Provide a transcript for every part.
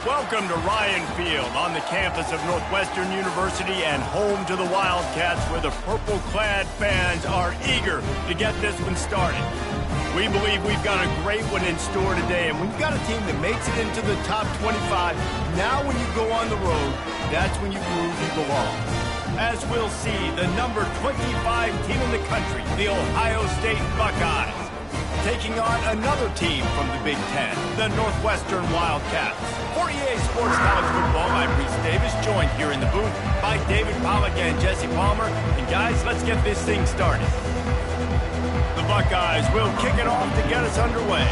Welcome to Ryan Field on the campus of Northwestern University and home to the Wildcats, where the purple-clad fans are eager to get this one started. We believe we've got a great one in store today, and we've got a team that makes it into the top 25. Now when you go on the road, that's when you prove you belong. As we'll see, the number 25 team in the country, the Ohio State Buckeyes, taking on another team from the Big Ten, the Northwestern Wildcats. For EA Sports College Football, I'm Reese Davis, joined here in the booth by David Pollack and Jesse Palmer. And guys, let's get this thing started. The Buckeyes will kick it off to get us underway.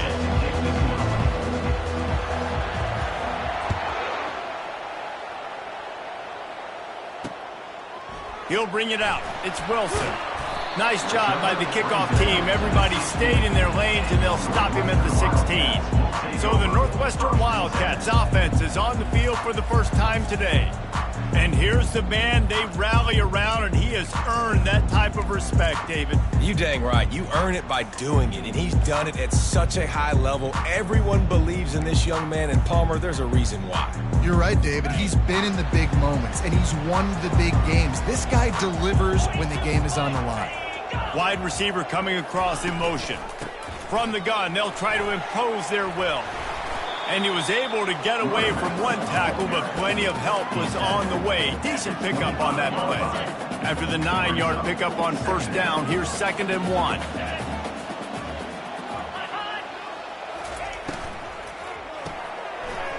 He'll bring it out. It's Wilson. Nice job by the kickoff team. Everybody stayed in their lanes, and they'll stop him at the 16. So the Northwestern Wildcats offense is on the field for the first time today. And here's the man they rally around, and he has earned that type of respect, David. You dang right. You earn it by doing it, and he's done it at such a high level. Everyone believes in this young man, and Palmer, there's a reason why. You're right, David. He's been in the big moments, and he's won the big games. This guy delivers when the game is on the line. Wide receiver coming across in motion. From the gun, they'll try to impose their will. And he was able to get away from one tackle, but plenty of help was on the way. Decent pickup on that play. After the 9-yard pickup on first down, here's 2nd and 1.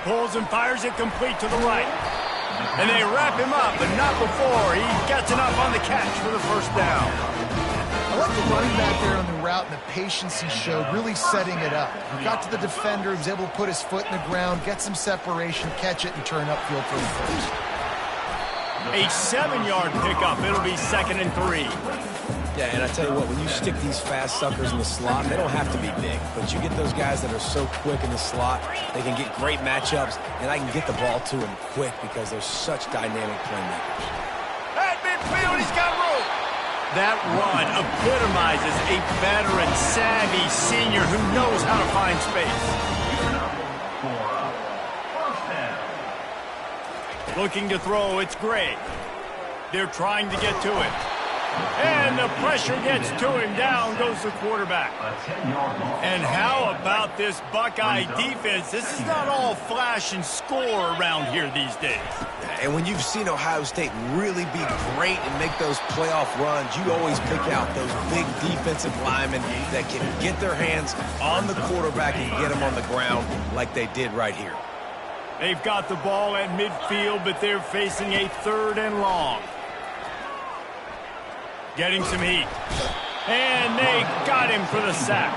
Pulls and fires it complete to the right. And they wrap him up, but not before he gets enough on the catch for the first down. I like the running back there on the route and the patience he showed, really setting it up. He got to the defender, he was able to put his foot in the ground, get some separation, catch it, and turn upfield for the first. A 7-yard pickup. It'll be 2nd and 3. Yeah, and I tell you what, when you stick these fast suckers in the slot, they don't have to be big, but you get those guys that are so quick in the slot, they can get great matchups, and I can get the ball to them quick because they're such dynamic playmakers. At midfield, he's got room. That run epitomizes a veteran, savvy senior who knows how to find space. Looking to throw, it's Gray. They're trying to get to it. And the pressure gets to him. Down goes the quarterback. And how about this Buckeye defense? This is not all flash and score around here these days. And when you've seen Ohio State really be great and make those playoff runs, you always pick out those big defensive linemen that can get their hands on the quarterback and get him on the ground like they did right here. They've got the ball at midfield, but they're facing a 3rd and long. Getting some heat. And they got him for the sack.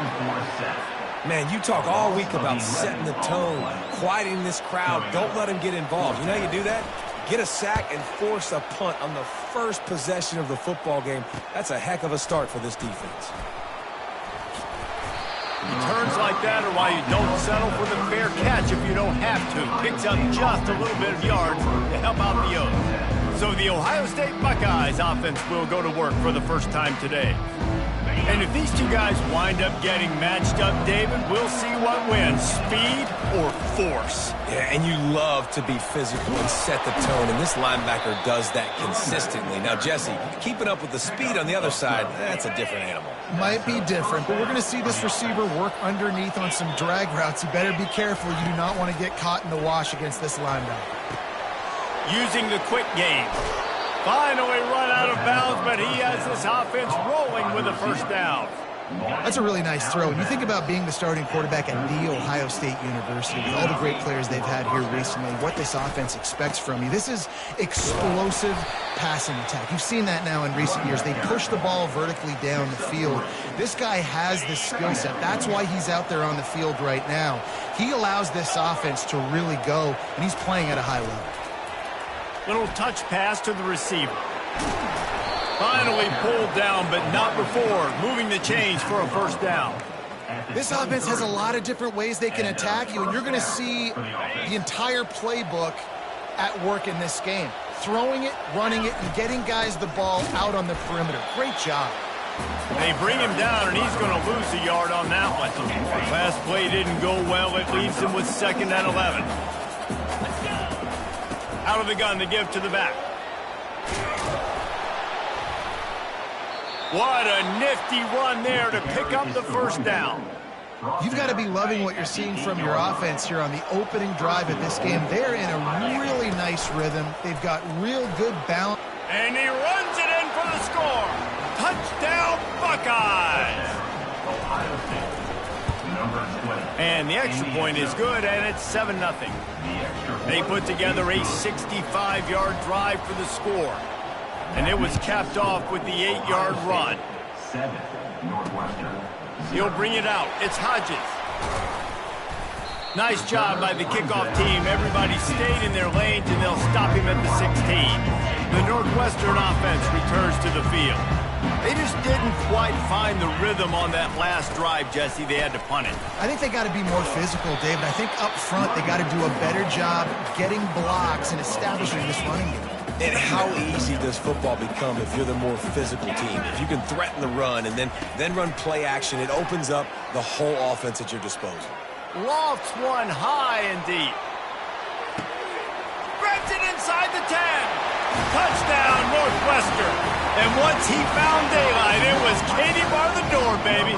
Man, you talk all week about setting the tone, quieting this crowd. Don't let him get involved. You know how you do that? Get a sack and force a punt on the first possession of the football game. That's a heck of a start for this defense. Turns like that are why you don't settle for the fair catch if you don't have to. Picks up just a little bit of yards to help out the O's. So the Ohio State Buckeyes offense will go to work for the first time today. And if these two guys wind up getting matched up, David, we'll see what wins, speed or force. Yeah, and you love to be physical and set the tone, and this linebacker does that consistently. Now, Jesse, keeping up with the speed on the other side, that's a different animal. Might be different, but we're going to see this receiver work underneath on some drag routes. You better be careful. You do not want to get caught in the wash against this linebacker. Using the quick game. Finally run out of bounds, but he has this offense rolling with a first down. That's a really nice throw. When you think about being the starting quarterback at The Ohio State University, with all the great players they've had here recently, what this offense expects from you, this is explosive passing attack. You've seen that now in recent years. They push the ball vertically down the field. This guy has this skill set. That's why he's out there on the field right now. He allows this offense to really go, and he's playing at a high level. Little touch pass to the receiver. Finally pulled down, but not before. Moving the chains for a first down. This offense has a lot of different ways they can attack you, and you're going to see the entire playbook at work in this game. Throwing it, running it, and getting guys the ball out on the perimeter. Great job. They bring him down, and he's going to lose a yard on that one. Last play didn't go well. It leaves him with 2nd and 11. Out of the gun to give to the back. What a nifty run there to pick up the first down. You've got to be loving what you're seeing from your offense here on the opening drive of this game. They're in a really nice rhythm. They've got real good balance. And he runs it in for the score. Touchdown, Buckeyes. And the extra point is good, and it's 7-0. They put together a 65-yard drive for the score. And it was capped off with the 8-yard run. Northwestern. He'll bring it out. It's Hodges. Nice job by the kickoff team. Everybody stayed in their lanes, and they'll stop him at the 16. The Northwestern offense returns to the field. They just didn't quite find the rhythm on that last drive, Jesse. They had to punt it. I think they got to be more physical, David. I think up front they got to do a better job getting blocks and establishing this running game. And how easy does football become if you're the more physical team? If you can threaten the run and then run play action, it opens up the whole offense at your disposal. Lofts one high and deep. Grabs it inside the 10. Touchdown, Northwestern. And once he found daylight, it was Katie bar the door, baby.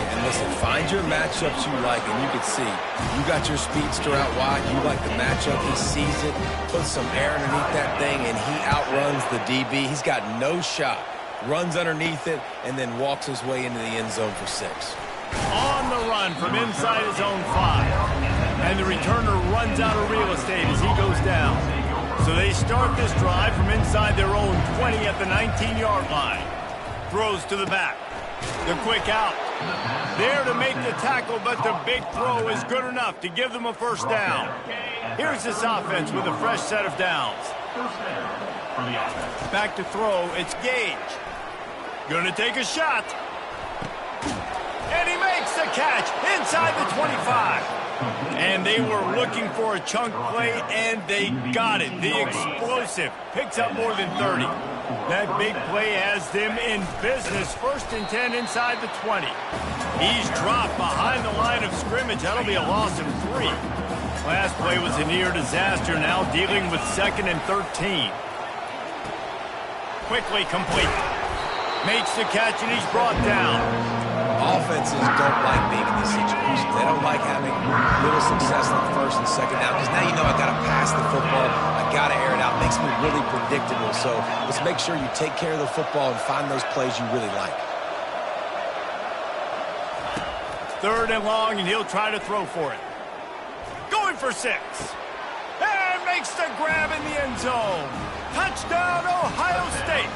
And listen, find your matchups you like, and you can see you got your speedster out wide. You like the matchup. He sees it, puts some air underneath that thing, and he outruns the DB. He's got no shot. Runs underneath it, and then walks his way into the end zone for 6. On the run from inside his own 5. And the returner runs out of real estate as he goes down. So they start this drive from inside their own 20 at the 19-yard line. Throws to the back. The quick out. There to make the tackle, but the big throw is good enough to give them a first down. Here's this offense with a fresh set of downs. Back to throw, it's Gage. Gonna take a shot. And he makes the catch inside the 25. And they were looking for a chunk play, and they got it. The explosive picks up more than 30. That big play has them in business. 1st and 10 inside the 20. He's dropped behind the line of scrimmage. That'll be a loss of 3. Last play was a near disaster, now dealing with 2nd and 13. Quickly complete. Makes the catch, and he's brought down. Offenses don't like being in these situations. They don't like having little success on 1st and 2nd down, because now you know I got to pass the football. I got to air it out. Makes me really predictable. So let's make sure you take care of the football and find those plays you really like. 3rd and long, and he'll try to throw for it. Going for 6. And makes the grab in the end zone. Touchdown, Ohio State.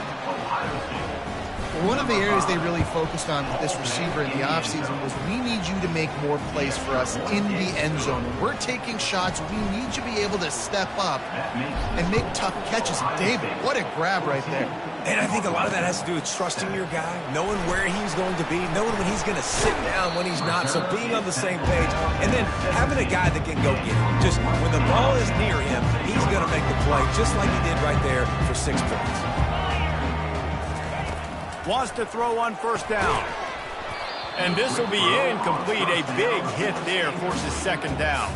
One of the areas they really focused on with this receiver in the offseason was, we need you to make more plays for us in the end zone. When we're taking shots, we need you to be able to step up and make tough catches. David, what a grab right there. And I think a lot of that has to do with trusting your guy, knowing where he's going to be, knowing when he's going to sit down, when he's not, so being on the same page, and then having a guy that can go get it. Just when the ball is near him, he's going to make the play, just like he did right there for 6 points. Wants to throw on 1st down. And this will be incomplete. A big hit there forces 2nd down.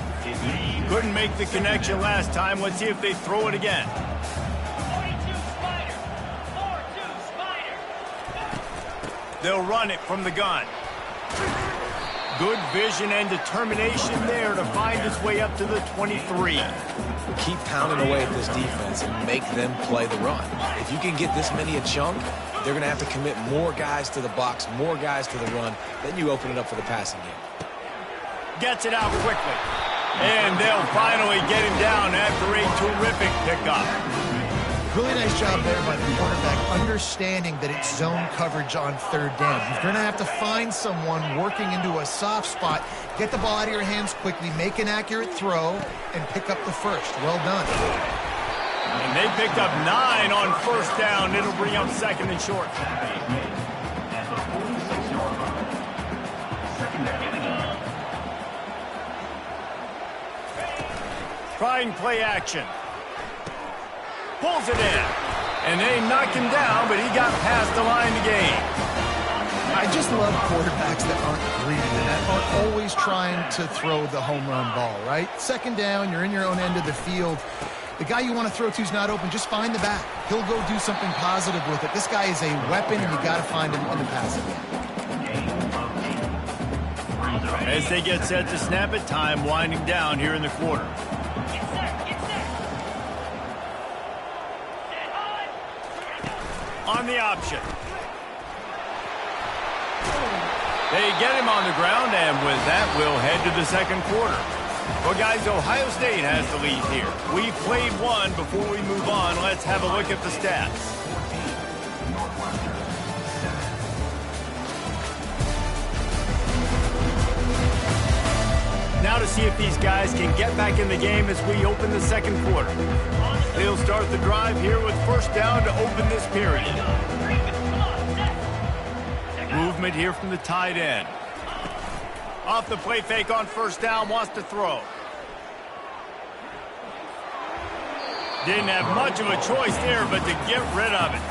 Couldn't make the connection last time. Let's see if they throw it again. They'll run it from the gun. Good vision and determination there to find his way up to the 23. Keep pounding away at this defense and make them play the run. If you can get this many a chunk, they're going to have to commit more guys to the box, more guys to the run. Then you open it up for the passing game. Gets it out quickly. And they'll finally get him down after a terrific pickup. Really nice job there by the quarterback, understanding that it's zone coverage on 3rd down. You're going to have to find someone working into a soft spot, get the ball out of your hands quickly, make an accurate throw, and pick up the first. Well done. And they picked up 9 on 1st down. It'll bring up 2nd and short. Trying play action. Pulls it in. And they knock him down, but he got past the line to gain. I just love quarterbacks that aren't greedy and that aren't always trying to throw the home run ball, right? Second down, you're in your own end of the field. The guy you want to throw to is not open. Just find the back. He'll go do something positive with it. This guy is a weapon, and you got to find him in the passing game. As they get set to snap it, time winding down here in the quarter. On the option. They get him on the ground, and with that, we'll head to the second quarter. Well, guys, Ohio State has the lead here. We've played one. Before we move on, let's have a look at the stats. Now to see if these guys can get back in the game as we open the second quarter. They'll start the drive here with first down to open this period. Movement here from the tight end. Off the play fake on first down, wants to throw. Didn't have much of a choice there, but to get rid of it.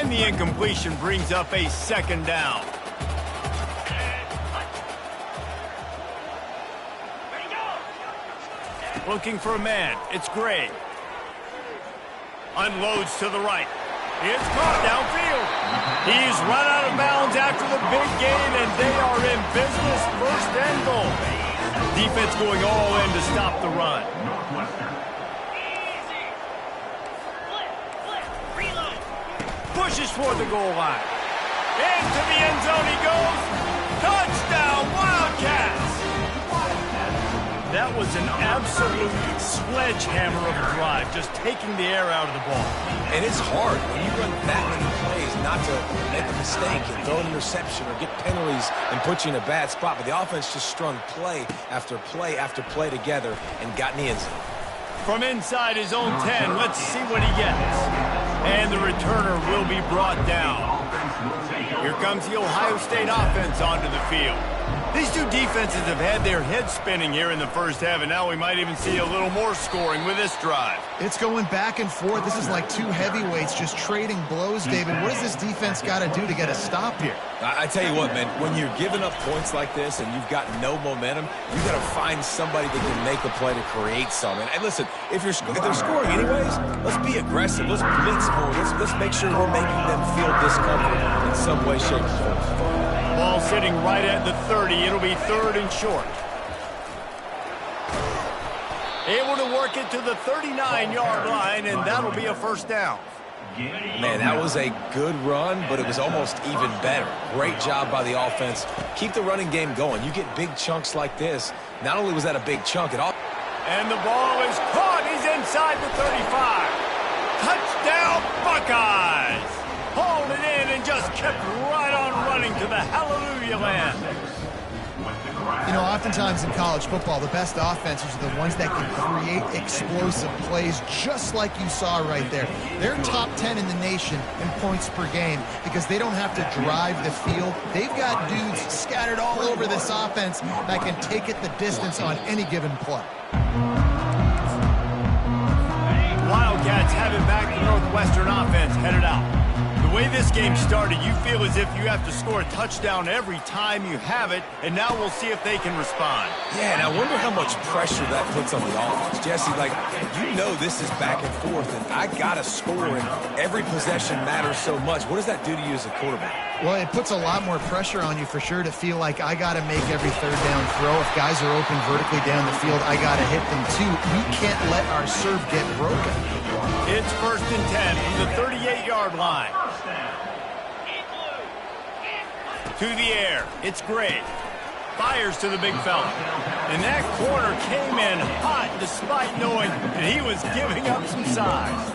And the incompletion brings up a second down. Looking for a man. It's Gray. Unloads to the right. It's caught downfield. He's run out of bounds after the big gain, and they are in business. First and goal. Defense going all in to stop the run. Pushes for the goal line. Into the end zone he goes. Touchdown, Wildcats! That was an absolute sledgehammer of a drive, just taking the air out of the ball. And it's hard when you run that many plays not to make a mistake and throw an interception or get penalties and put you in a bad spot. But the offense just strung play after play after play together and got in the end zone. From inside his own 10, let's see what he gets. And the returner will be brought down. Here comes the Ohio State offense onto the field. These two defenses have had their heads spinning here in the first half, and now we might even see a little more scoring with this drive. It's going back and forth. This is like two heavyweights just trading blows, David. What does this defense got to do to get a stop here? I tell you what, man, when you're giving up points like this and you've got no momentum, you got to find somebody that can make a play to create something. And listen, if they're scoring anyways, let's be aggressive. Let's blitz more. Let's make sure we're making them feel discomfort in some way, shape, or form. Ball sitting right at the 30. It'll be third and short. Able to work it to the 39-yard line, and that'll be a first down. Man, that was a good run, but it was almost even better. Great job by the offense. Keep the running game going. You get big chunks like this. Not only was that a big chunk, it all... And the ball is caught. He's inside the 35. Touchdown, Buckeyes! Hauled it in and just kept right on running to the hallelujah land. You know, oftentimes in college football, the best offenses are the ones that can create explosive plays just like you saw right there. They're top 10 in the nation in points per game because they don't have to drive the field. They've got dudes scattered all over this offense that can take it the distance on any given play. Wildcats have it back. The Northwestern offense headed out. The way this game started, you feel as if you have to score a touchdown every time you have it, and now we'll see if they can respond. Yeah, and I wonder how much pressure that puts on the offense. Jesse, like, you know this is back and forth, and I got to score, and every possession matters so much. What does that do to you as a quarterback? Well, it puts a lot more pressure on you for sure to feel like I got to make every third down throw. If guys are open vertically down the field, I got to hit them too. We can't let our serve get broken. It's first and 10 from the 38-yard line. To the air. It's Gray. Fires to the big fella. And that corner came in hot despite knowing that he was giving up some size.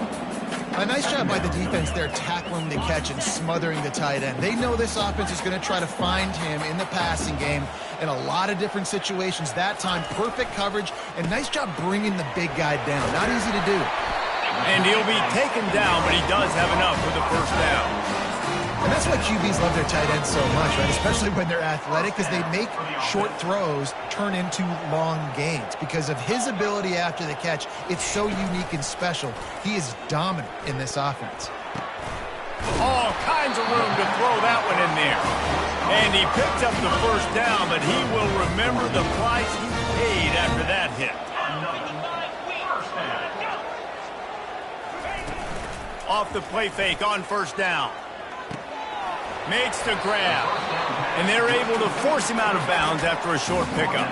A nice job by the defense there tackling the catch and smothering the tight end. They know this offense is going to try to find him in the passing game in a lot of different situations. That time, perfect coverage and nice job bringing the big guy down. Not easy to do. And he'll be taken down, but he does have enough for the first down. And that's why QBs love their tight ends so much, right? Especially when they're athletic, because they make short throws turn into long gains. Because of his ability after the catch, it's so unique and special. He is dominant in this offense. All kinds of room to throw that one in there. And he picks up the first down, but he will remember the price he paid after that hit. Off the play fake on first down. Makes the grab. And they're able to force him out of bounds after a short pickup.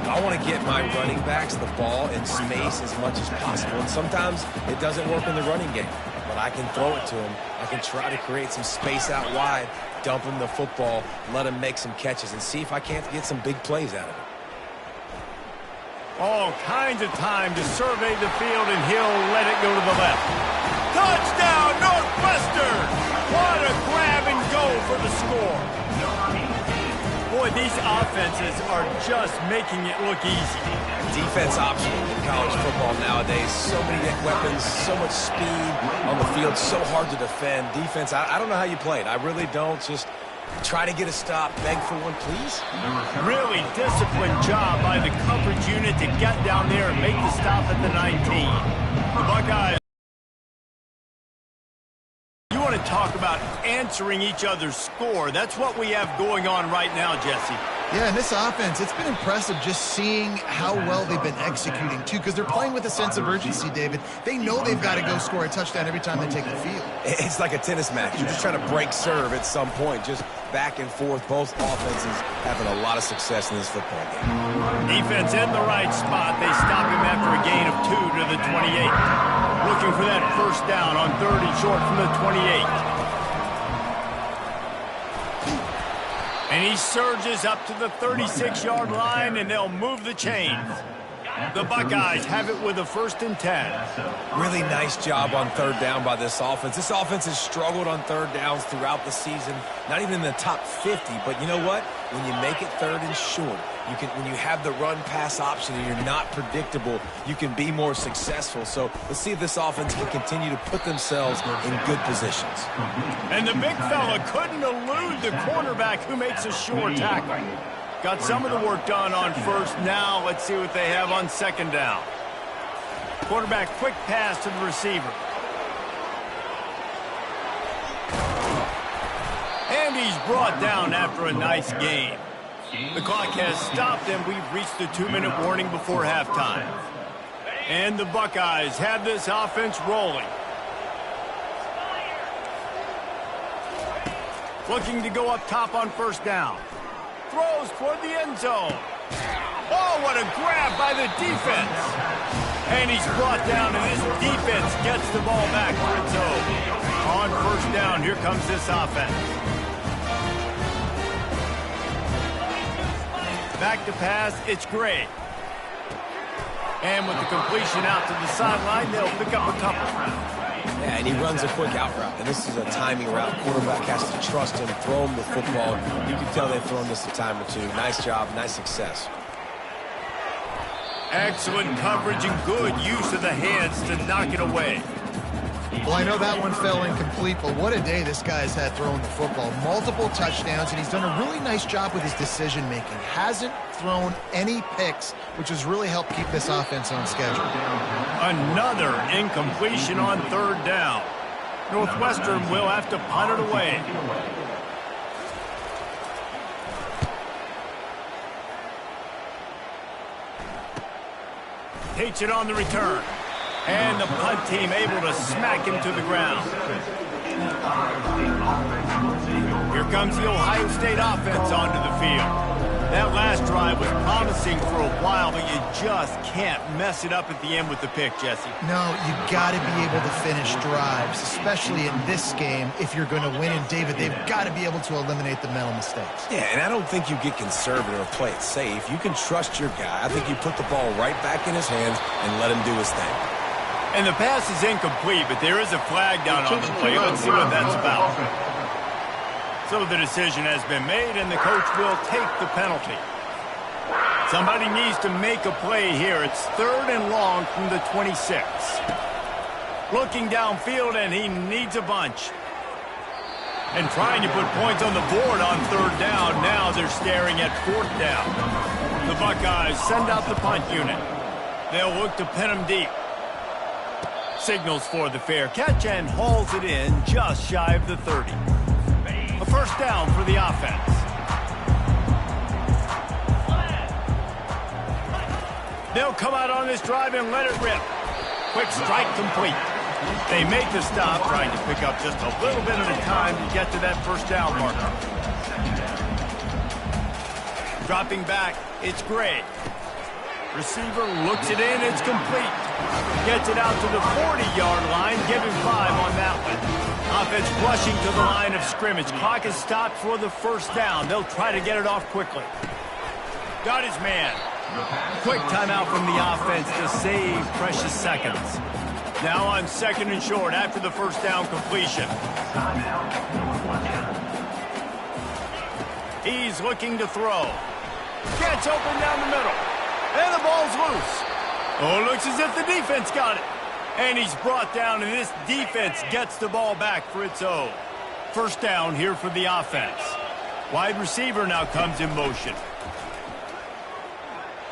I want to get my running backs the ball in space as much as possible. And sometimes it doesn't work in the running game. But I can throw it to him. I can try to create some space out wide, dump him the football, let him make some catches, and see if I can't get some big plays out of it. All kinds of time to survey the field, and he'll let it go to the left. Touchdown, Northwestern! What a grab and go for the score. Boy, these offenses are just making it look easy. Defense optional in college football nowadays. So many weapons, so much speed on the field, so hard to defend. Defense, I don't know how you play it. I really don't. Just try to get a stop, beg for one, please. Really disciplined job by the coverage unit to get down there and make the stop at the 19. The Buckeyes. Talk about answering each other's score. That's what we have going on right now, Jesse. Yeah, and this offense, it's been impressive just seeing how well they've been executing, too, because they're playing with a sense of urgency, David. They know they've got to go score a touchdown every time they take the field. It's like a tennis match. You're just trying to break serve at some point, just back and forth. Both offenses having a lot of success in this football game. Defense in the right spot. They stop him after a gain of 2 to the 28. Looking for that first down on 3rd and short from the 28. And he surges up to the 36-yard line, and they'll move the chains. The Buckeyes have it with a 1st and 10. Really nice job on 3rd down by this offense. This offense has struggled on 3rd downs throughout the season. Not even in the top 50, but you know what? When you make it 3rd and short, when you have the run-pass option and you're not predictable, you can be more successful. So let's see if this offense can continue to put themselves in good positions. And the big fella couldn't elude the quarterback who makes a sure tackle. Got some of the work done on 1st. Now let's see what they have on 2nd down. Quarterback quick pass to the receiver. And he's brought down after a nice gain. The clock has stopped, and we've reached the 2-minute warning before halftime. And the Buckeyes have this offense rolling. Looking to go up top on 1st down. Throws toward the end zone. Oh, what a grab by the defense. And he's brought down, and his defense gets the ball back for its own. On 1st down, here comes this offense. Back to pass, it's Gray. And with the completion out to the sideline, they'll pick up a couple. Yeah, and he runs a quick out route, and this is a timing route. Quarterback has to trust him, throw him the football. You can tell they've thrown this a time or two. Nice job, nice success. Excellent coverage and good use of the hands to knock it away. Well, I know that one fell incomplete, but what a day this guy's had throwing the football. Multiple touchdowns, and he's done a really nice job with his decision-making. Hasn't thrown any picks, which has really helped keep this offense on schedule. Another incompletion on 3rd down. Northwestern will have to punt it away. Takes it on the return. And the punt team able to smack him to the ground. Here comes the Ohio State offense onto the field. That last drive was promising for a while, but you just can't mess it up at the end with the pick, Jesse. No, you got to be able to finish drives, especially in this game if you're going to win. And, David, they've got to be able to eliminate the mental mistakes. Yeah, and I don't think you get conservative or play it safe. You can trust your guy. I think you put the ball right back in his hands and let him do his thing. And the pass is incomplete, but there is a flag down on the play. Let's see what that's about. So the decision has been made, and the coach will take the penalty. Somebody needs to make a play here. It's 3rd and long from the 26. Looking downfield, and he needs a bunch. And trying to put points on the board on 3rd down. Now they're staring at 4th down. The Buckeyes send out the punt unit. They'll look to pin him deep. Signals for the fair catch and hauls it in just shy of the 30. A first down for the offense. They'll come out on this drive and let it rip. Quick strike complete. They make the stop, trying to pick up just a little bit at a time to get to that first down marker. Dropping back, it's Gray. Receiver looks it in, it's complete. Gets it out to the 40-yard line, giving 5 on that one. Offense rushing to the line of scrimmage. Clock is stopped for the first down. They'll try to get it off quickly. Got his man. Quick timeout from the offense to save precious seconds. Now on second and short after the first down completion. He's looking to throw. Gets open down the middle. And the ball's loose. Oh, looks as if the defense got it. And he's brought down, and this defense gets the ball back for its own. First down here for the offense. Wide receiver now comes in motion.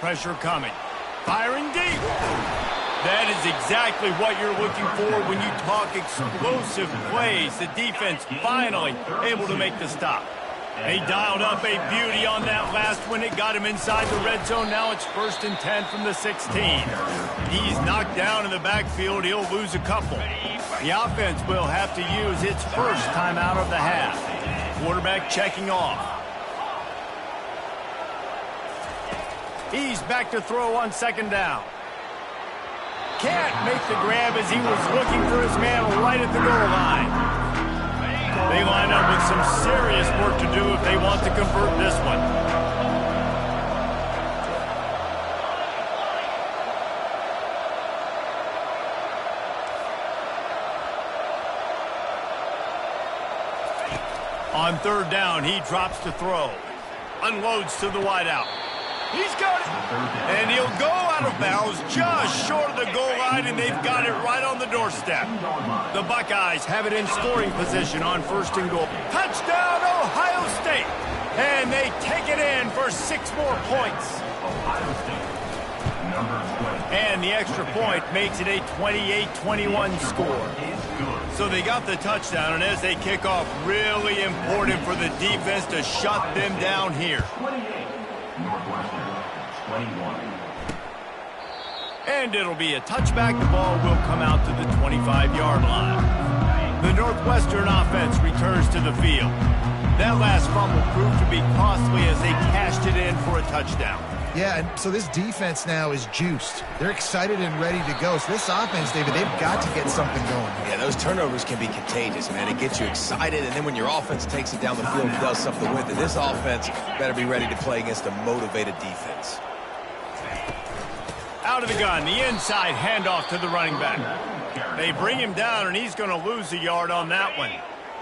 Pressure coming. Firing deep. That is exactly what you're looking for when you talk explosive plays. The defense finally able to make the stop. They dialed up a beauty on that last one. It got him inside the red zone. Now it's 1st and 10 from the 16. He's knocked down in the backfield. He'll lose a couple. The offense will have to use its first timeout of the half. Quarterback checking off. He's back to throw on second down. Can't make the grab as he was looking for his man right at the goal line. They line up with some serious work to do if they want to convert this one. On third down, he drops to throw. Unloads to the wideout. He's got it. And he'll go out of bounds just short of the goal line, and they've got it right on the doorstep. The Buckeyes have it in scoring position on 1st and goal. Touchdown, Ohio State. And they take it in for 6 more points. And the extra point makes it a 28-21 score. So they got the touchdown, and as they kick off, really important for the defense to shut them down here. Northwestern, 21. And it'll be a touchback. The ball will come out to the 25-yard line. The Northwestern offense returns to the field. That last fumble proved to be costly as they cashed it in for a touchdown. Yeah, and so this defense now is juiced. They're excited and ready to go. So this offense, David, they've got to get something going. Yeah, those turnovers can be contagious, man. It gets you excited, and then when your offense takes it down the field and does something with it, this offense better be ready to play against a motivated defense. Out of the gun, the inside handoff to the running back. They bring him down, and he's going to lose a yard on that one.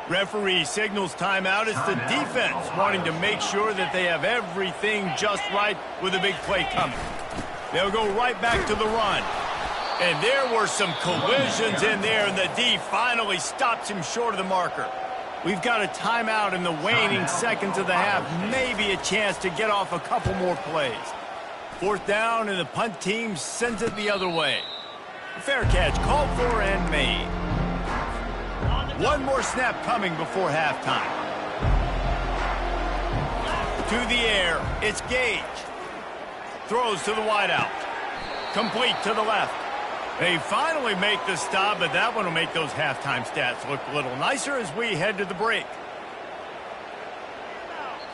Referee signals timeout. It's the defense wanting to make sure that they have everything just right with a big play coming. They'll go right back to the run. And there were some collisions in there, and the D finally stops him short of the marker. We've got a timeout in the waning seconds of the half. Maybe a chance to get off a couple more plays. 4th down, and the punt team sends it the other way. Fair catch called for and made. One more snap coming before halftime. To the air, it's Gage. Throws to the wideout. Complete to the left. They finally make the stop, but that one will make those halftime stats look a little nicer as we head to the break.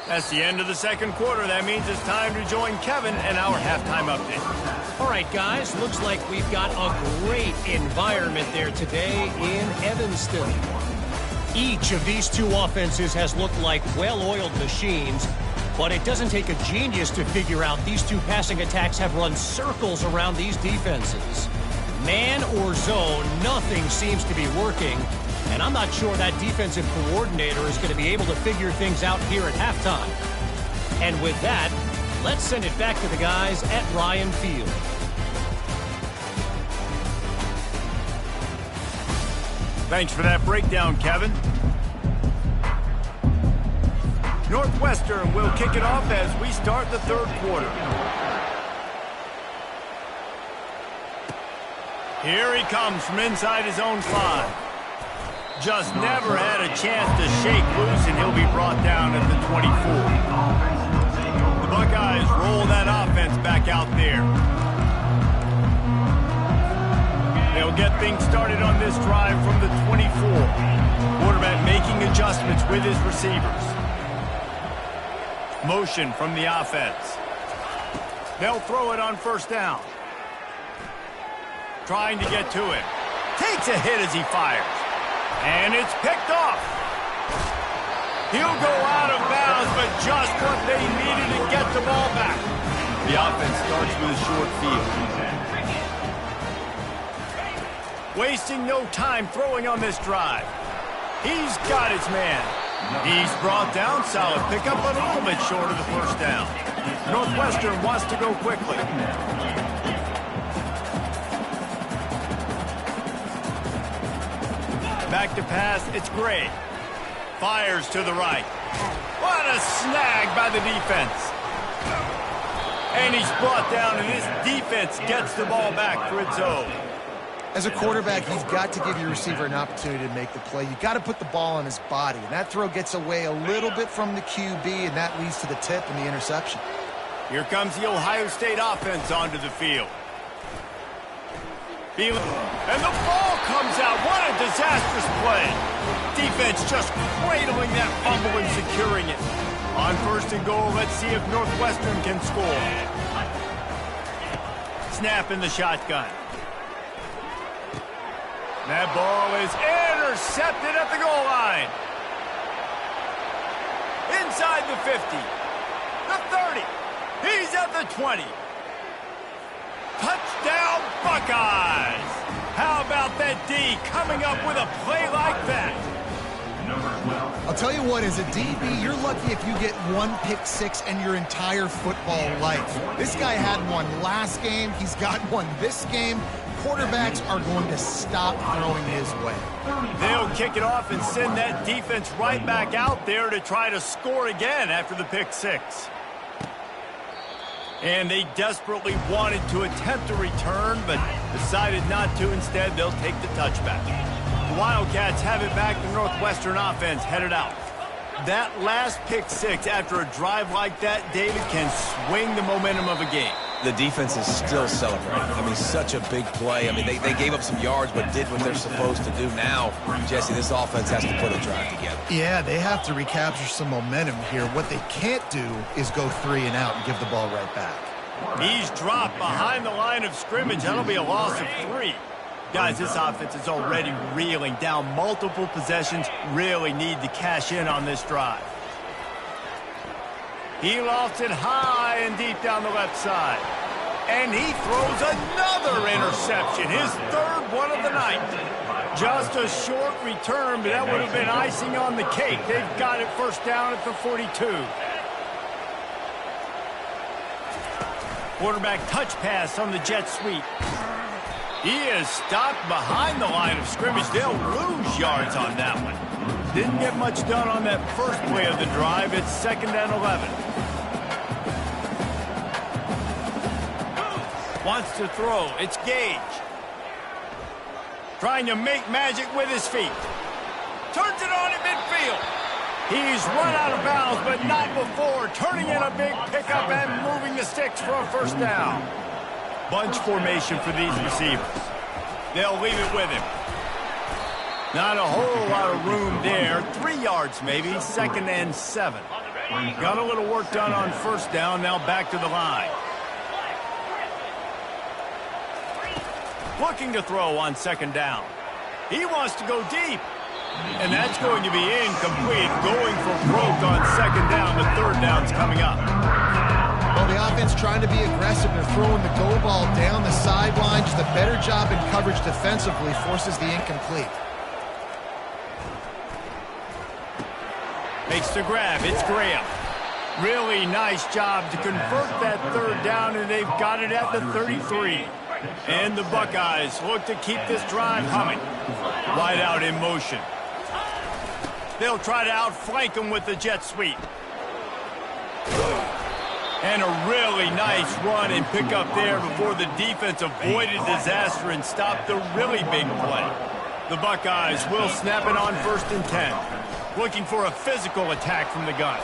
That's the end of the second quarter. That means it's time to join Kevin and our halftime update. All right, guys, looks like we've got a great environment there today in Evanston. Each of these two offenses has looked like well-oiled machines, but it doesn't take a genius to figure out these two passing attacks have run circles around these defenses. Man or zone, nothing seems to be working. And I'm not sure that defensive coordinator is going to be able to figure things out here at halftime. And with that, let's send it back to the guys at Ryan Field. Thanks for that breakdown, Kevin. Northwestern will kick it off as we start the third quarter. Here he comes from inside his own 5. Just never had a chance to shake loose, and he'll be brought down at the 24. The Buckeyes roll that offense back out there. They'll get things started on this drive from the 24. Quarterback making adjustments with his receivers. Motion from the offense. They'll throw it on first down. Trying to get to him. Takes a hit as he fires. And it's picked off. He'll go out of bounds, but just what they needed to get the ball back. The offense starts with a short field. Wasting no time throwing on this drive. He's got his man. He's brought down. Solid pickup, but a little bit short of the first down. Northwestern wants to go quickly. Back to pass, it's Gray. Fires to the right. What a snag by the defense. And he's brought down, and this defense gets the ball back for its own. As a quarterback, you've got to give your receiver an opportunity to make the play. You've got to put the ball on his body, and that throw gets away a little bit from the QB, and that leads to the tip and the interception. Here comes the Ohio State offense onto the field. And the ball comes out. What a disastrous play. Defense just cradling that fumble and securing it. On first and goal, let's see if Northwestern can score. Snap in the shotgun. That ball is intercepted at the goal line. Inside the 50. The 30. He's at the 20. Touchdown, Buckeyes! How about that D coming up with a play like that? I'll tell you what, as a DB, you're lucky if you get one pick six in your entire football life. This guy had one last game. He's got one this game. Quarterbacks are going to stop throwing his way. They'll kick it off and send that defense right back out there to try to score again after the pick six. And they desperately wanted to attempt a return, but decided not to. Instead, they'll take the touchback. The Wildcats have it back. The Northwestern offense headed out. That last pick six after a drive like that, David, can swing the momentum of a game. The defense is still celebrating. I mean, such a big play. I mean, they gave up some yards but did what they're supposed to do. Now, Jesse, this offense has to put a drive together. Yeah, they have to recapture some momentum here. What they can't do is go 3 and out and give the ball right back. He's dropped behind the line of scrimmage. That'll be a loss of 3. Guys, this offense is already reeling down multiple possessions. Really need to cash in on this drive. He lofts it high and deep down the left side. And he throws another interception, his 3rd one of the night. Just a short return, but that would have been icing on the cake. They've got it first down at the 42. Quarterback touch pass on the jet sweep. He is stopped behind the line of scrimmage. They'll lose yards on that one. Didn't get much done on that first play of the drive. It's 2nd and 11. Wants to throw. It's Gage. Trying to make magic with his feet. Turns it on at midfield. He's run out of bounds, but not before. Turning in a big pickup and moving the sticks for a first down. Bunch formation for these receivers. They'll leave it with him. Not a whole lot of room there. 3 yards maybe. 2nd and 7. Got a little work done on first down. Now back to the line. Looking to throw on 2nd down. He wants to go deep. And that's going to be incomplete. Going for broke on 2nd down. The 3rd down's coming up. Well, the offense trying to be aggressive. They're throwing the go ball down the sideline. Just a better job in coverage defensively forces the incomplete. Makes the grab. It's Graham. Really nice job to convert that 3rd down, and they've got it at the 33. And the Buckeyes look to keep this drive humming. Wide out in motion. They'll try to outflank him with the jet sweep. And a really nice run and pick up there before the defense avoided disaster and stopped the really big play. The Buckeyes will snap it on 1st and 10. Looking for a physical attack from the gun.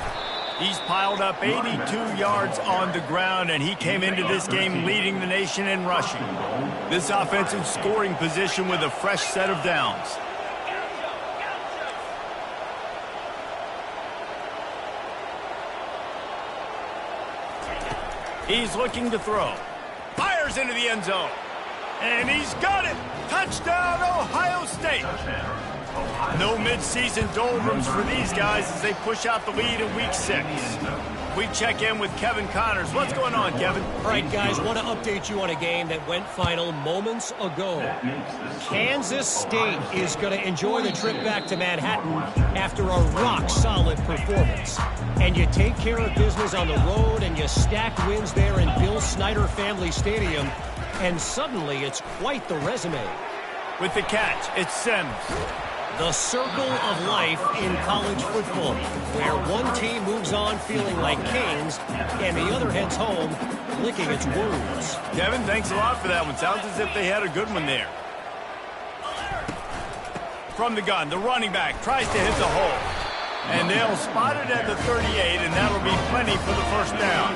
He's piled up 82 yards on the ground, and he came into this game leading the nation in rushing. This offensive scoring position with a fresh set of downs. He's looking to throw. Fires into the end zone. And he's got it. Touchdown, Ohio State. No midseason doldrums for these guys as they push out the lead in Week 6. We check in with Kevin Connors. What's going on, Kevin? All right, guys, want to update you on a game that went final moments ago. Kansas State is going to enjoy the trip back to Manhattan after a rock-solid performance. And you take care of business on the road and you stack wins there in Bill Snyder Family Stadium, and suddenly it's quite the resume. With the catch, it's Sims. The circle of life in college football, where one team moves on feeling like kings and the other heads home licking its wounds. Kevin, thanks a lot for that one. Sounds as if they had a good one there. From the gun, the running back tries to hit the hole. And they'll spot it at the 38, and that'll be plenty for the first down.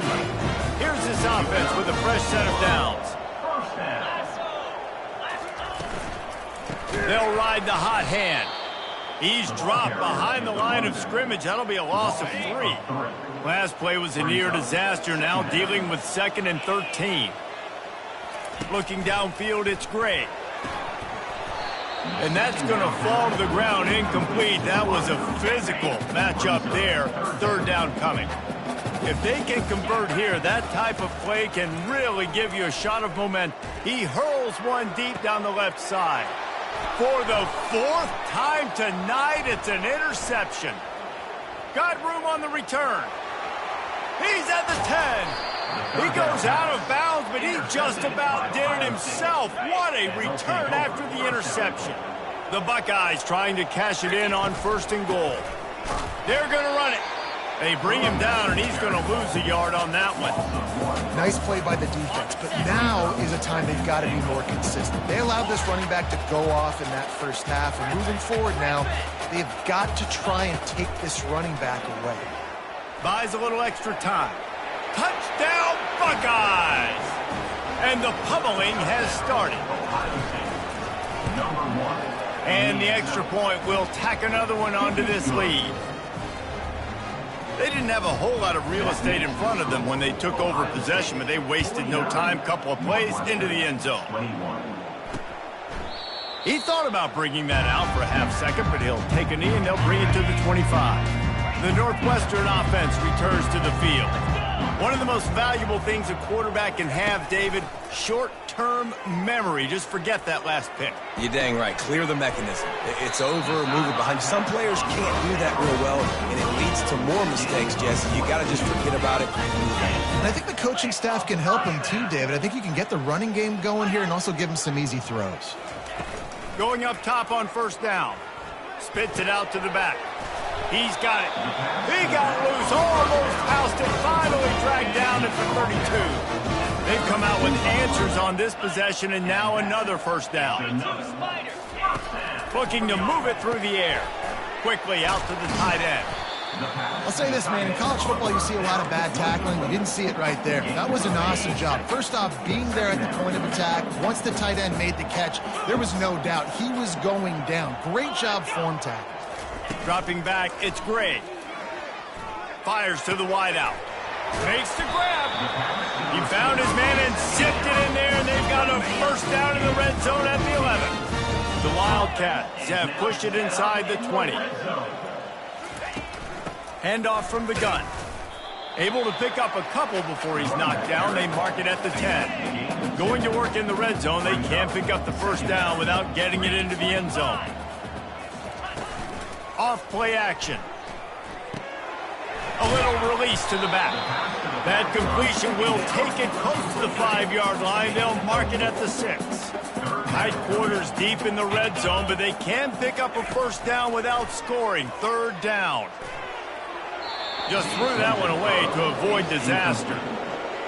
Here's this offense with a fresh set of downs. They'll ride the hot hand. He's dropped behind the line of scrimmage. That'll be a loss of 3. Last play was a near disaster, now dealing with 2nd and 13. Looking downfield, it's Gray. And that's going to fall to the ground incomplete. That was a physical matchup there. 3rd down coming. If they can convert here, that type of play can really give you a shot of momentum. He hurls one deep down the left side. For the 4th time tonight, it's an interception. Got room on the return. He's at the 10. He goes out of bounds, but he just about did it himself. What a return after the interception. The Buckeyes trying to cash it in on 1st and goal. They're going to run it. They bring him down, and he's going to lose a yard on that one. Nice play by the defense, but now is a time they've got to be more consistent. They allowed this running back to go off in that first half, and moving forward now, they've got to try and take this running back away. Buys a little extra time. Touchdown, Buckeyes! And the pummeling has started. And the extra point will tack another one onto this lead. They didn't have a whole lot of real estate in front of them when they took over possession, but they wasted no time. Couple of plays into the end zone. He thought about bringing that out for a half second, but he'll take a knee and they'll bring it to the 25. The Northwestern offense returns to the field. One of the most valuable things a quarterback can have, David, short-term memory. Just forget that last pick. You're dang right. Clear the mechanism. It's over, move it behind you. Some players can't do that real well, and it leads to more mistakes, Jesse. You got to just forget about it and move on. And I think the coaching staff can help him too, David. I think you can get the running game going here and also give him some easy throws. Going up top on 1st down. Spits it out to the back. He's got it. He got loose, almost housed it, finally dragged down at the 32. They've come out with answers on this possession, and now another 1st down. Looking to move it through the air. Quickly out to the tight end. I'll say this, man. In college football, you see a lot of bad tackling. You didn't see it right there. That was an awesome job. First off, being there at the point of attack. Once the tight end made the catch, there was no doubt he was going down. Great job form tackle. Dropping back, it's Gray. Fires to the wideout. Makes the grab. He found his man and zipped it in there, and they've got a 1st down in the red zone at the 11. The Wildcats have pushed it inside the 20. Handoff from the gun. Able to pick up a couple before he's knocked down. They mark it at the 10. Going to work in the red zone. They can't pick up the 1st down without getting it into the end zone. Off play action. A little release to the back. That completion will take it close to the 5-yard line. They'll mark it at the 6. Tight quarters deep in the red zone, but they can pick up a 1st down without scoring. 3rd down. Just threw that one away to avoid disaster.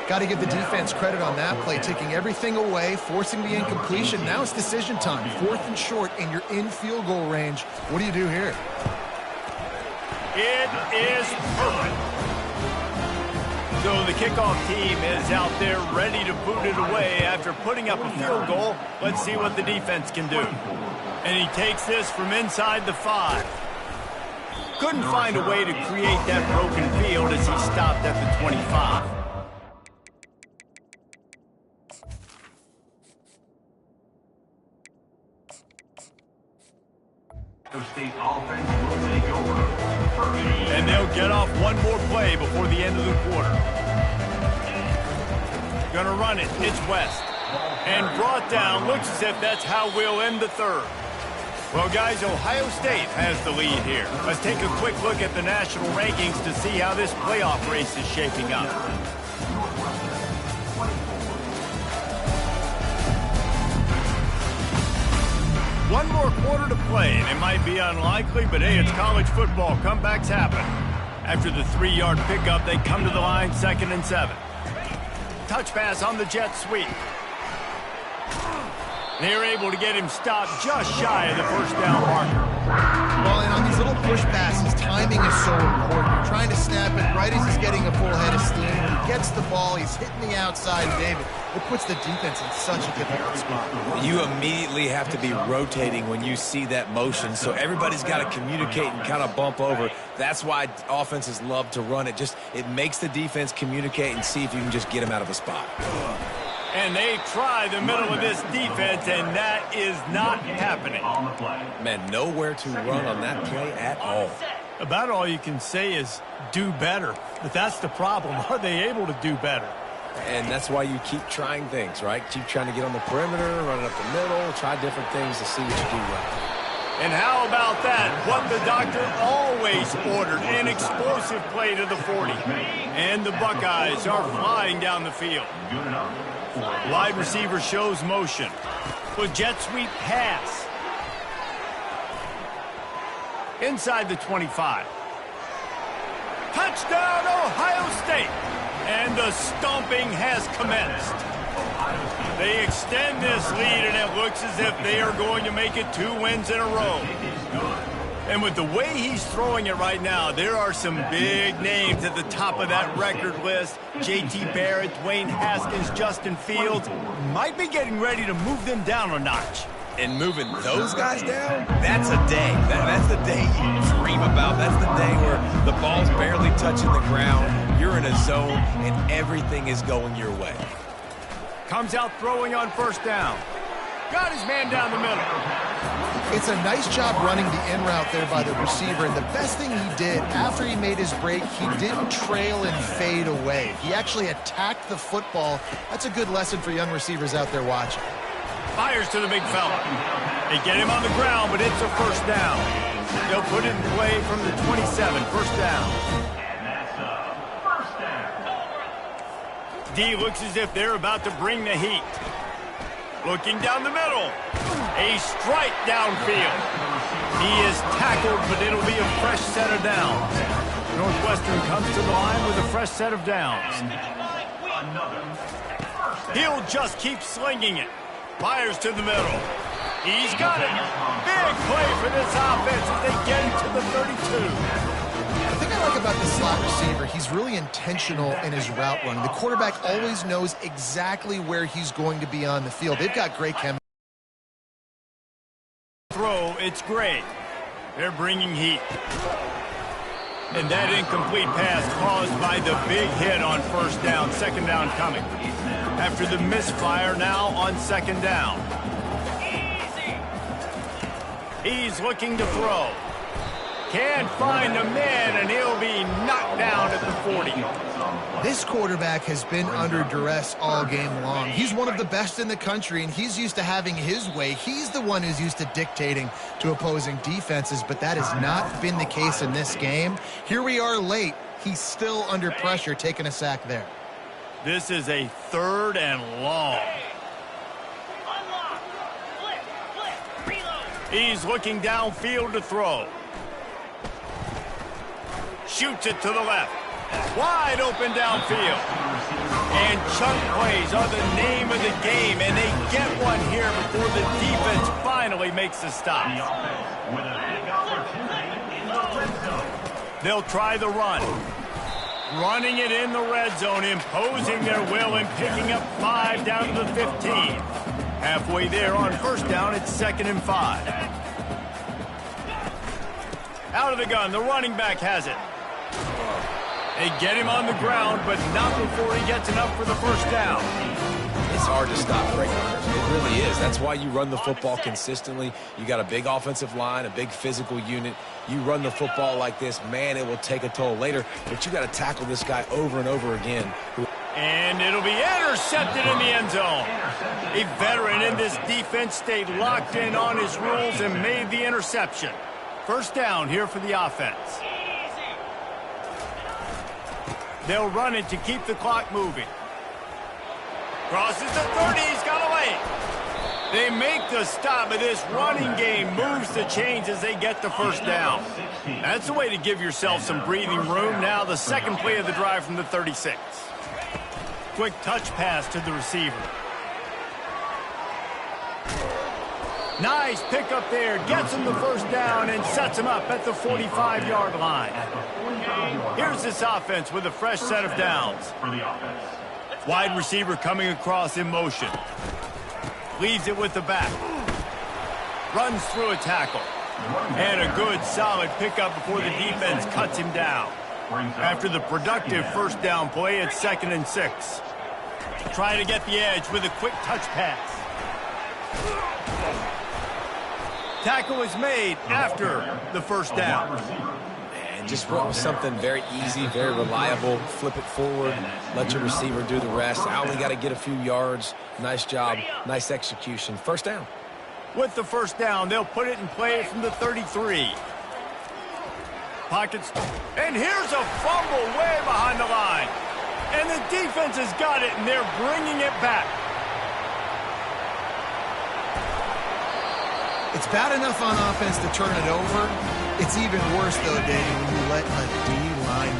Got to give the defense credit on that play, taking everything away, forcing the incompletion. Now it's decision time. 4th and short, and you're in field goal range. What do you do here? It is perfect. So the kickoff team is out there ready to boot it away after putting up a field goal. Let's see what the defense can do. And he takes this from inside the 5. Couldn't find a way to create that broken field as he stopped at the 25. State offense will take over. And they'll get off one more play before the end of the quarter. Gonna run it. It's West. And brought down. Looks as if that's how we'll end the 3rd. Well, guys, Ohio State has the lead here. Let's take a quick look at the national rankings to see how this playoff race is shaping up. One more quarter to play, and it might be unlikely, but hey, it's college football. Comebacks happen. After the 3-yard pickup, they come to the line 2nd and 7. Touch pass on the jet sweep. They're able to get him stopped just shy of the 1st down marker. Well, and on these little push passes, timing is so important. You're trying to snap it right as he's getting a full head of steam. When he gets the ball, he's hitting the outside, David. It puts the defense in such a difficult spot. You immediately have to be rotating when you see that motion, so everybody's got to communicate and kind of bump over. That's why offenses love to run it. It makes the defense communicate and see if you can just get him out of a spot. And they try the middle of this defense, and that is not happening. Man, nowhere to run on that play at all. About all you can say is do better. But that's the problem. Are they able to do better? And that's why you keep trying things, right? Keep trying to get on the perimeter, run it up the middle, try different things to see what you do right. And how about that? What the doctor always ordered, an explosive play to the 40. And the Buckeyes are flying down the field. Wide receiver shows motion. With jet sweep pass. Inside the 25. Touchdown, Ohio State. And the stomping has commenced. They extend this lead, and it looks as if they are going to make it 2 wins in a row. And with the way he's throwing it right now, there are some big names at the top of that record list. J.T. Barrett, Dwayne Haskins, Justin Fields might be getting ready to move them down a notch. And moving those guys down, that's a day. That's the day you dream about. That's the day where the ball's barely touching the ground. You're in a zone, and everything is going your way. Comes out throwing on 1st down. Got his man down the middle. It's a nice job running the in route there by the receiver, and the best thing he did after he made his break, he didn't trail and fade away. He actually attacked the football. That's a good lesson for young receivers out there watching. Fires to the big fella. They get him on the ground, but it's a 1st down. They'll put it in play from the 27, 1st down. And that's a 1st down. D looks as if they're about to bring the heat. Looking down the middle. A strike downfield. He is tackled, but it'll be a fresh set of downs. Northwestern comes to the line with a fresh set of downs. He'll just keep slinging it. Fires to the middle. He's got it. Big play for this offense as they get him to the 32. The thing I like about the slot receiver, he's really intentional in his route running. The quarterback always knows exactly where he's going to be on the field. They've got great chemistry. Throw, it's great. They're bringing heat. And that incomplete pass caused by the big hit on 1st down. 2nd down coming. After the misfire, now on 2nd down. He's looking to throw. Can't find a man, and he'll be knocked down at the 40. This quarterback has been under duress all game long. He's one of the best in the country, and he's used to having his way. He's the one who's used to dictating to opposing defenses, but that has not been the case in this game. Here we are late. He's still under pressure, taking a sack there. This is a 3rd and long. He's looking downfield to throw. Shoots it to the left. Wide open downfield. And chunk plays are the name of the game, and they get one here before the defense finally makes the stop. With a big opportunity in the red zone. They'll try the run. Running it in the red zone, imposing their will and picking up 5 down to the 15. Halfway there on first down, it's 2nd and 5. Out of the gun, the running back has it. They get him on the ground, but not before he gets enough for the first down. It's hard to stop great runners. It really is. That's why you run the football consistently. You got a big offensive line, a big physical unit. You run the football like this, man, it will take a toll later, but you got to tackle this guy over and over again. And it'll be intercepted in the end zone. A veteran in this defense stayed locked in on his rules and made the interception. First down here for the offense. They'll run it to keep the clock moving. Crosses the 30, he's got away. They make the stop, but this running game moves the chains as they get the first down. That's the way to give yourself some breathing room. Now the second play of the drive from the 36. Quick touch pass to the receiver. Nice pickup there. Gets him the first down and sets him up at the 45-yard line. Here's this offense with a fresh set of downs. Wide receiver coming across in motion. Leaves it with the back. Runs through a tackle. And a good, solid pickup before the defense cuts him down. After the productive first down play, it's 2nd and 6. Try to get the edge with a quick touch pass. Tackle is made after the first down. And just run with something very easy, very reliable. Flip it forward. Let your receiver do the rest. I only got to get a few yards. Nice job. Nice execution. First down. With the first down, they'll put it in play from the 33. Pockets. And here's a fumble way behind the line. And the defense has got it, and they're bringing it back. It's bad enough on offense to turn it over. It's even worse, though, Danny, when you let a D-line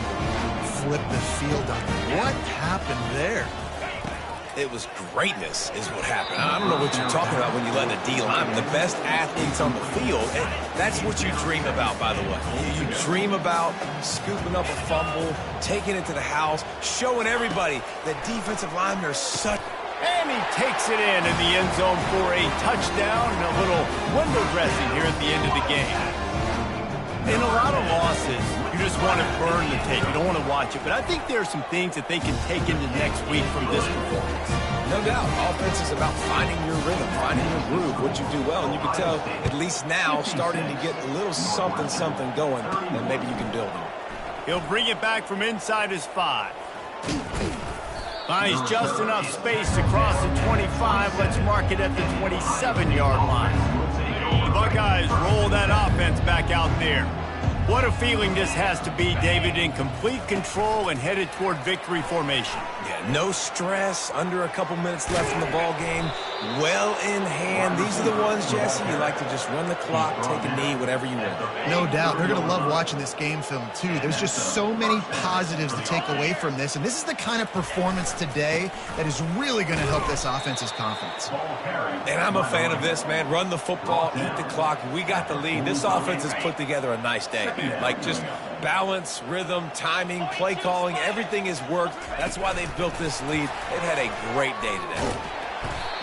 flip the field on you. What happened there? It was greatness is what happened. I don't know what you're talking about when you let a D-lineman, the best athletes on the field, that's what you dream about, by the way. You dream about scooping up a fumble, taking it to the house, showing everybody that defensive linemen are such... And he takes it in the end zone for a touchdown and a little window dressing here at the end of the game. In a lot of losses, you just want to burn the tape. You don't want to watch it. But I think there are some things that they can take into next week from this performance. No doubt. Offense is about finding your rhythm, finding your groove, what you do well. And you can tell, at least now, starting to get a little something going that maybe you can build on. He'll bring it back from inside his 5. Finds just enough space to cross the 25. Let's mark it at the 27-yard line. The Buckeyes roll that offense back out there. What a feeling this has to be, David, in complete control and headed toward victory formation. Yeah, no stress, under a couple minutes left in the ball game, well in hand. These are the ones, Jesse, you like to just run the clock, take a knee, whatever you want. No doubt. They're going to love watching this game film, too. There's just so many positives to take away from this, and this is the kind of performance today that is really going to help this offense's confidence. And I'm a fan of this, man. Run the football, eat the clock. We got the lead. This offense has put together a nice day. Like just balance, rhythm, timing, play calling, everything has worked. That's why they built this lead. They've had a great day today.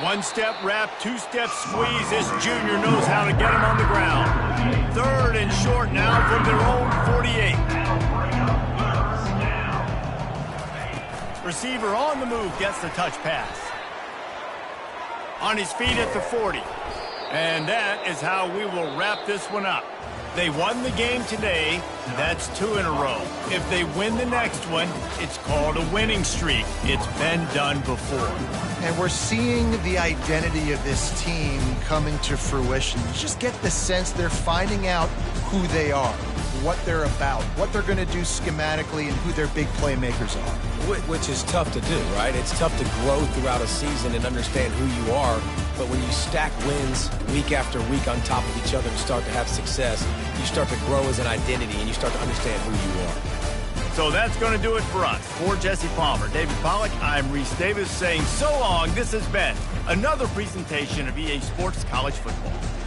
One-step wrap, two-step squeeze. This junior knows how to get him on the ground. 3rd and short now from their own 48. Receiver on the move gets the touch pass. On his feet at the 40. And that is how we will wrap this one up. They won the game today. That's 2 in a row. If they win the next one, it's called a winning streak. It's been done before. And we're seeing the identity of this team coming to fruition. You just get the sense they're finding out who they are, what they're about, what they're going to do schematically, and who their big playmakers are. Which is tough to do, right? It's tough to grow throughout a season and understand who you are. But when you stack wins week after week on top of each other and start to have success, you start to grow as an identity and you start to understand who you are. So that's going to do it for us. For Jesse Palmer, David Pollack, I'm Reese Davis saying so long. This has been another presentation of EA Sports College Football.